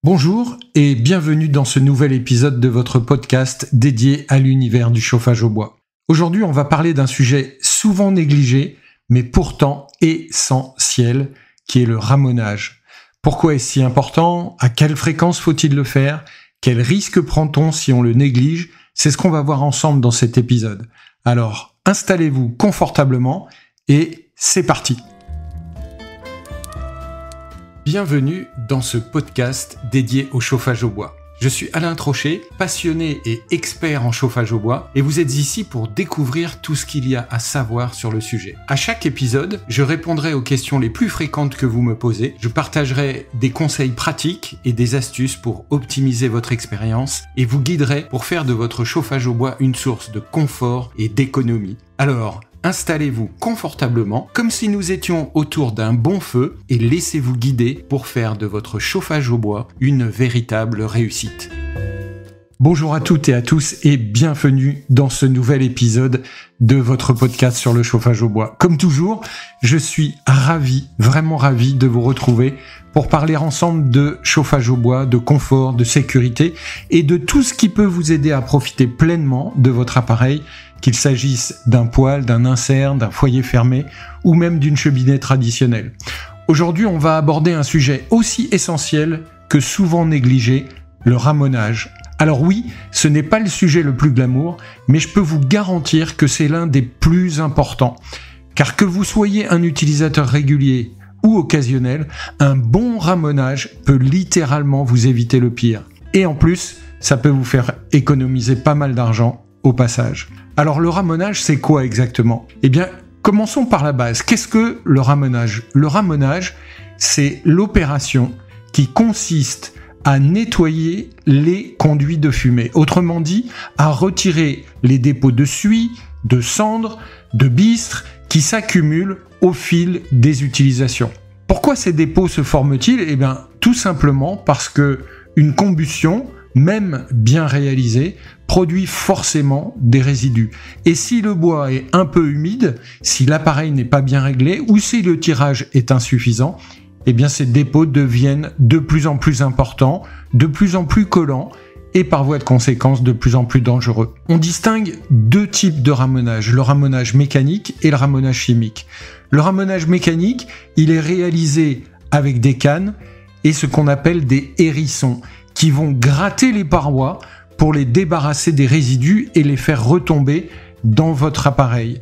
Bonjour et bienvenue dans ce nouvel épisode de votre podcast dédié à l'univers du chauffage au bois. Aujourd'hui, on va parler d'un sujet souvent négligé, mais pourtant essentiel, qui est le ramonage. Pourquoi est-ce si important ? À quelle fréquence faut-il le faire ? Quels risques prend-on si on le néglige ? C'est ce qu'on va voir ensemble dans cet épisode. Alors, installez-vous confortablement et c'est parti ! Bienvenue dans ce podcast dédié au chauffage au bois. Je suis Alain Trochet, passionné et expert en chauffage au bois, et vous êtes ici pour découvrir tout ce qu'il y a à savoir sur le sujet. À chaque épisode, je répondrai aux questions les plus fréquentes que vous me posez, je partagerai des conseils pratiques et des astuces pour optimiser votre expérience, et vous guiderai pour faire de votre chauffage au bois une source de confort et d'économie. Alors, installez-vous confortablement, comme si nous étions autour d'un bon feu, et laissez-vous guider pour faire de votre chauffage au bois une véritable réussite. Bonjour à toutes et à tous et bienvenue dans ce nouvel épisode de votre podcast sur le chauffage au bois. Comme toujours, je suis ravi, vraiment ravi de vous retrouver pour parler ensemble de chauffage au bois, de confort, de sécurité et de tout ce qui peut vous aider à profiter pleinement de votre appareil, qu'il s'agisse d'un poêle, d'un insert, d'un foyer fermé ou même d'une cheminée traditionnelle. Aujourd'hui, on va aborder un sujet aussi essentiel que souvent négligé, le ramonage. Alors oui, ce n'est pas le sujet le plus glamour, mais je peux vous garantir que c'est l'un des plus importants. Car que vous soyez un utilisateur régulier ou occasionnel, un bon ramonage peut littéralement vous éviter le pire. Et en plus, ça peut vous faire économiser pas mal d'argent au passage. Alors le ramonage, c'est quoi exactement ? Eh bien, commençons par la base. Qu'est-ce que le ramonage ? Le ramonage, c'est l'opération qui consiste à nettoyer les conduits de fumée. Autrement dit, à retirer les dépôts de suie, de cendres, de bistre qui s'accumulent au fil des utilisations. Pourquoi ces dépôts se forment-ils ? Eh bien, tout simplement parce que une combustion, même bien réalisée, produit forcément des résidus. Et si le bois est un peu humide, si l'appareil n'est pas bien réglé ou si le tirage est insuffisant, eh bien ces dépôts deviennent de plus en plus importants, de plus en plus collants et par voie de conséquence de plus en plus dangereux. On distingue deux types de ramonage, le ramonage mécanique et le ramonage chimique. Le ramonage mécanique, il est réalisé avec des cannes et ce qu'on appelle des hérissons qui vont gratter les parois pour les débarrasser des résidus et les faire retomber dans votre appareil.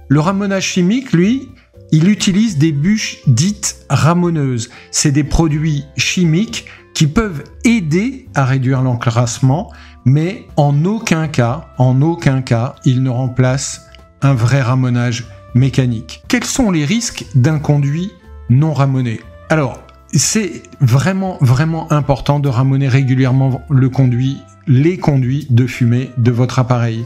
Le ramonage chimique, lui, il utilise des bûches dites ramoneuses. C'est des produits chimiques qui peuvent aider à réduire l'encrassement, mais en aucun cas, ils ne remplacent un vrai ramonage mécanique. Quels sont les risques d'un conduit non ramoné ? Alors, c'est vraiment important de ramoner régulièrement les conduits de fumée de votre appareil.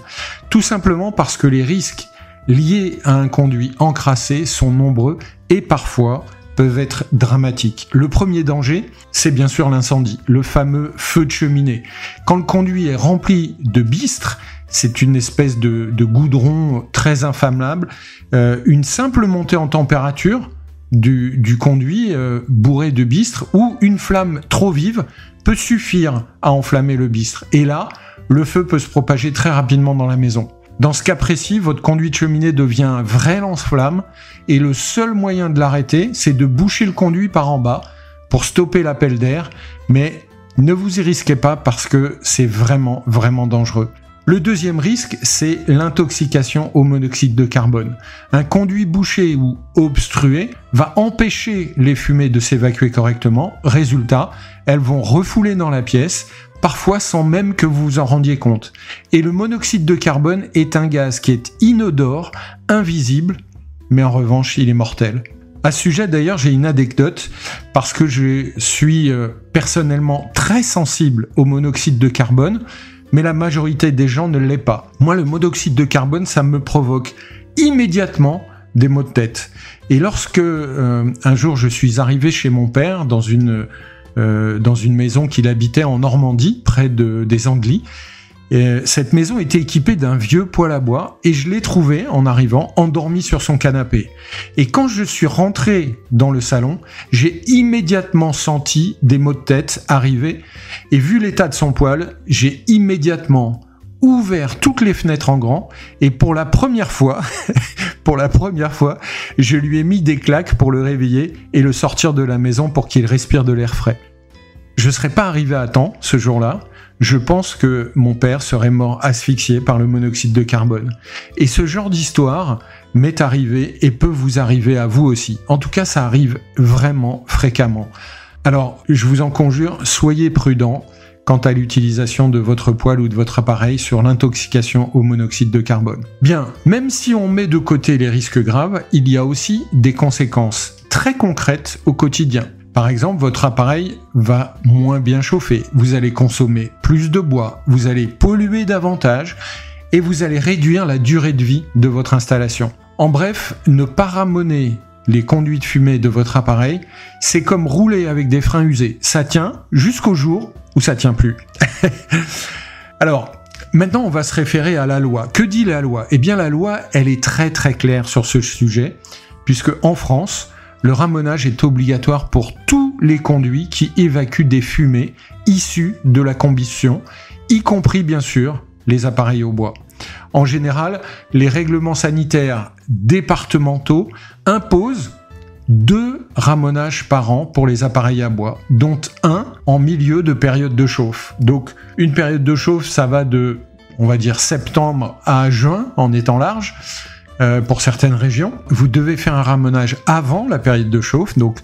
Tout simplement parce que les risques liés à un conduit encrassé sont nombreux et parfois peuvent être dramatiques. Le premier danger, c'est bien sûr l'incendie, le fameux feu de cheminée. Quand le conduit est rempli de bistre, c'est une espèce de goudron très inflammable, une simple montée en température du conduit bourré de bistre ou une flamme trop vive peut suffire à enflammer le bistre. Et là, le feu peut se propager très rapidement dans la maison. Dans ce cas précis, votre conduit de cheminée devient un vrai lance-flamme et le seul moyen de l'arrêter, c'est de boucher le conduit par en bas pour stopper l'appel d'air, mais ne vous y risquez pas parce que c'est vraiment dangereux. Le deuxième risque, c'est l'intoxication au monoxyde de carbone. Un conduit bouché ou obstrué va empêcher les fumées de s'évacuer correctement. Résultat, elles vont refouler dans la pièce, parfois sans même que vous vous en rendiez compte. Et le monoxyde de carbone est un gaz qui est inodore, invisible, mais en revanche, il est mortel. À ce sujet, d'ailleurs, j'ai une anecdote, parce que je suis personnellement très sensible au monoxyde de carbone, mais la majorité des gens ne l'est pas. Moi, le monoxyde de carbone, ça me provoque immédiatement des maux de tête. Et lorsque un jour je suis arrivé chez mon père dans une maison qu'il habitait en Normandie, près des Andelys, Cette maison était équipée d'un vieux poêle à bois et je l'ai trouvé en arrivant endormi sur son canapé. Et quand je suis rentré dans le salon, j'ai immédiatement senti des maux de tête arriver et vu l'état de son poêle, j'ai immédiatement ouvert toutes les fenêtres en grand et pour la première fois, je lui ai mis des claques pour le réveiller et le sortir de la maison pour qu'il respire de l'air frais. Je ne serais pas arrivé à temps ce jour-là. Je pense que mon père serait mort asphyxié par le monoxyde de carbone. Et ce genre d'histoire m'est arrivé et peut vous arriver à vous aussi. En tout cas, ça arrive vraiment fréquemment. Alors, je vous en conjure, soyez prudents quant à l'utilisation de votre poêle ou de votre appareil sur l'intoxication au monoxyde de carbone. Bien, même si on met de côté les risques graves, il y a aussi des conséquences très concrètes au quotidien. Par exemple, votre appareil va moins bien chauffer, vous allez consommer plus de bois, vous allez polluer davantage et vous allez réduire la durée de vie de votre installation. En bref, ne pas ramoner les conduits de fumée de votre appareil, c'est comme rouler avec des freins usés. Ça tient jusqu'au jour où ça tient plus. Alors, maintenant on va se référer à la loi. Que dit la loi ? Eh bien la loi, elle est très très claire sur ce sujet, puisque en France, le ramonage est obligatoire pour tous les conduits qui évacuent des fumées issues de la combustion, y compris bien sûr les appareils au bois. En général, les règlements sanitaires départementaux imposent 2 ramonages par an pour les appareils à bois, dont un en milieu de période de chauffe. Donc une période de chauffe, ça va de, on va dire, septembre à juin en étant large. Pour certaines régions, vous devez faire un ramonage avant la période de chauffe, donc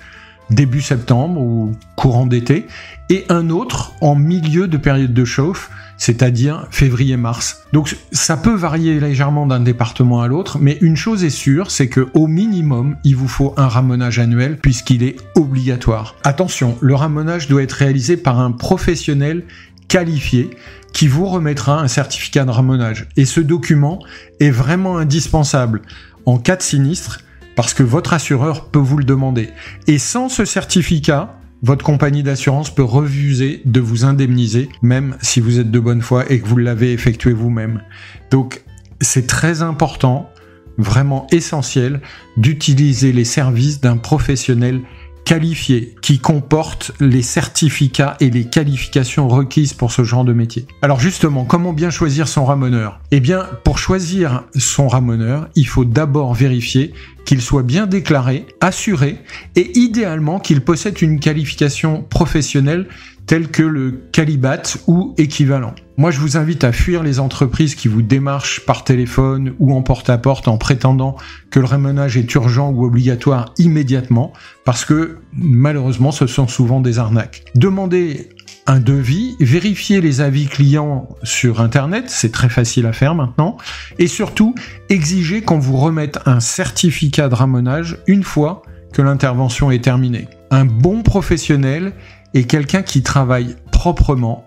début septembre ou courant d'été, et un autre en milieu de période de chauffe, c'est-à-dire février-mars. Donc ça peut varier légèrement d'un département à l'autre, mais une chose est sûre, c'est qu'au minimum, il vous faut un ramonage annuel puisqu'il est obligatoire. Attention, le ramonage doit être réalisé par un professionnel qualifié qui vous remettra un certificat de ramonage. Et ce document est vraiment indispensable en cas de sinistre parce que votre assureur peut vous le demander. Et sans ce certificat, votre compagnie d'assurance peut refuser de vous indemniser, même si vous êtes de bonne foi et que vous l'avez effectué vous-même. Donc, c'est très important, vraiment essentiel, d'utiliser les services d'un professionnel qualifié, qui comporte les certificats et les qualifications requises pour ce genre de métier. Alors justement, comment bien choisir son ramoneur ? Eh bien, pour choisir son ramoneur, il faut d'abord vérifier qu'il soit bien déclaré, assuré et idéalement qu'il possède une qualification professionnelle telle que le Qualibat ou équivalent. Moi, je vous invite à fuir les entreprises qui vous démarchent par téléphone ou en porte-à-porte en prétendant que le ramonage est urgent ou obligatoire immédiatement, parce que malheureusement, ce sont souvent des arnaques. Demandez un devis, vérifiez les avis clients sur Internet, c'est très facile à faire maintenant, et surtout, exigez qu'on vous remette un certificat de ramonage une fois que l'intervention est terminée. Un bon professionnel est quelqu'un qui travaille proprement,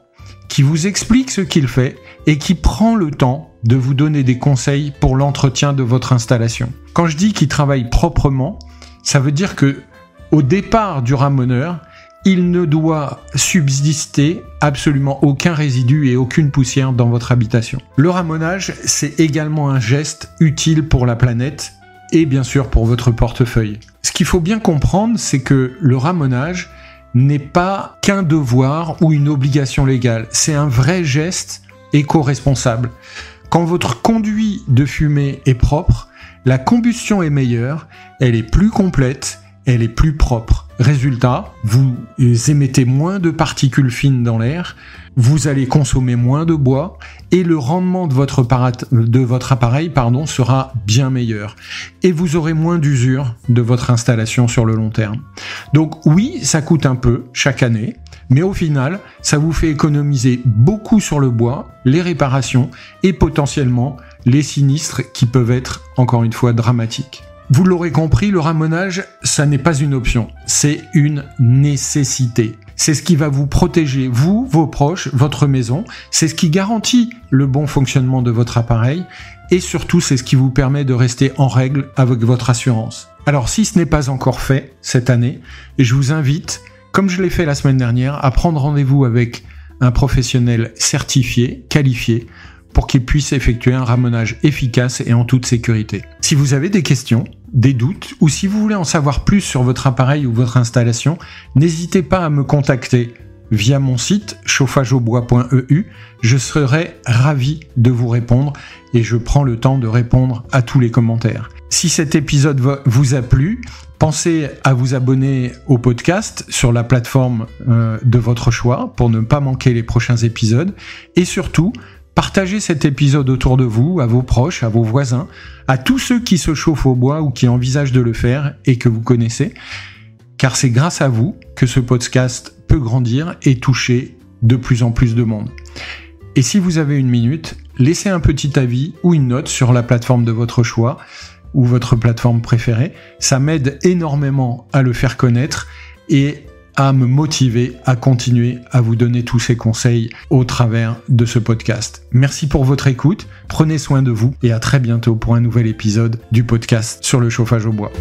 qui vous explique ce qu'il fait et qui prend le temps de vous donner des conseils pour l'entretien de votre installation. Quand je dis qu'il travaille proprement, ça veut dire que au départ du ramoneur, il ne doit subsister absolument aucun résidu et aucune poussière dans votre habitation. Le ramonage, c'est également un geste utile pour la planète et bien sûr pour votre portefeuille. Ce qu'il faut bien comprendre, c'est que le ramonage n'est pas qu'un devoir ou une obligation légale, c'est un vrai geste éco-responsable. Quand votre conduit de fumée est propre, la combustion est meilleure, elle est plus complète, elle est plus propre. Résultat, vous émettez moins de particules fines dans l'air, vous allez consommer moins de bois et le rendement de votre appareil sera bien meilleur. Et vous aurez moins d'usure de votre installation sur le long terme. Donc oui, ça coûte un peu chaque année, mais au final, ça vous fait économiser beaucoup sur le bois, les réparations et potentiellement les sinistres qui peuvent être, encore une fois, dramatiques. Vous l'aurez compris, le ramonage, ça n'est pas une option, c'est une nécessité. C'est ce qui va vous protéger, vous, vos proches, votre maison, c'est ce qui garantit le bon fonctionnement de votre appareil et surtout c'est ce qui vous permet de rester en règle avec votre assurance. Alors si ce n'est pas encore fait cette année, je vous invite, comme je l'ai fait la semaine dernière, à prendre rendez-vous avec un professionnel certifié, qualifié, pour qu'il puisse effectuer un ramonage efficace et en toute sécurité. Si vous avez des questions, des doutes, ou si vous voulez en savoir plus sur votre appareil ou votre installation, n'hésitez pas à me contacter via mon site chauffageaubois.eu. Je serai ravi de vous répondre et je prends le temps de répondre à tous les commentaires. Si cet épisode vous a plu, pensez à vous abonner au podcast sur la plateforme de votre choix pour ne pas manquer les prochains épisodes et surtout, partagez cet épisode autour de vous, à vos proches, à vos voisins, à tous ceux qui se chauffent au bois ou qui envisagent de le faire et que vous connaissez, car c'est grâce à vous que ce podcast peut grandir et toucher de plus en plus de monde. Et si vous avez une minute, laissez un petit avis ou une note sur la plateforme de votre choix ou votre plateforme préférée. Ça m'aide énormément à le faire connaître et à me motiver à continuer à vous donner tous ces conseils au travers de ce podcast. Merci pour votre écoute, prenez soin de vous et à très bientôt pour un nouvel épisode du podcast sur le chauffage au bois.